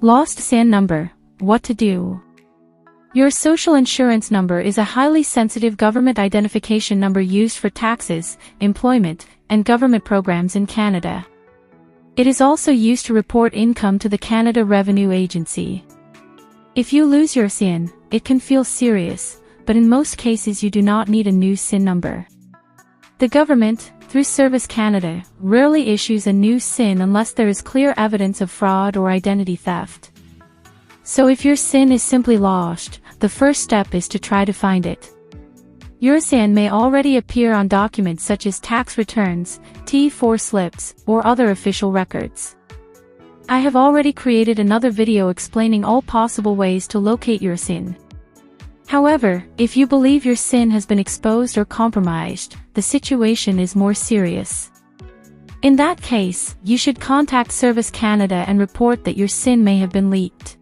Lost SIN number. What to do? Your social insurance number is a highly sensitive government identification number used for taxes, employment, and government programs in Canada. It is also used to report income to the Canada Revenue Agency. If you lose your SIN, it can feel serious, but in most cases you do not need a new SIN number. The government, through Service Canada, rarely issues a new SIN unless there is clear evidence of fraud or identity theft. So if your SIN is simply lost, the first step is to try to find it. Your SIN may already appear on documents such as tax returns, T4 slips, or other official records. I have already created another video explaining all possible ways to locate your SIN. However, if you believe your SIN has been exposed or compromised, the situation is more serious. In that case, you should contact Service Canada and report that your SIN may have been leaked.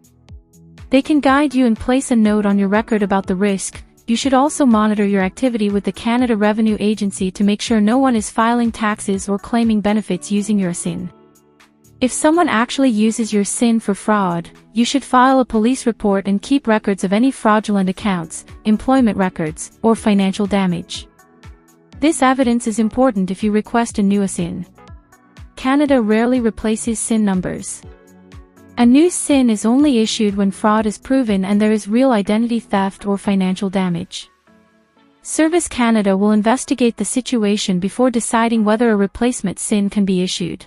They can guide you and place a note on your record about the risk. You should also monitor your activity with the Canada Revenue Agency to make sure no one is filing taxes or claiming benefits using your SIN. If someone actually uses your SIN for fraud, you should file a police report and keep records of any fraudulent accounts, employment records, or financial damage. This evidence is important if you request a new SIN. Canada rarely replaces SIN numbers. A new SIN is only issued when fraud is proven and there is real identity theft or financial damage. Service Canada will investigate the situation before deciding whether a replacement SIN can be issued.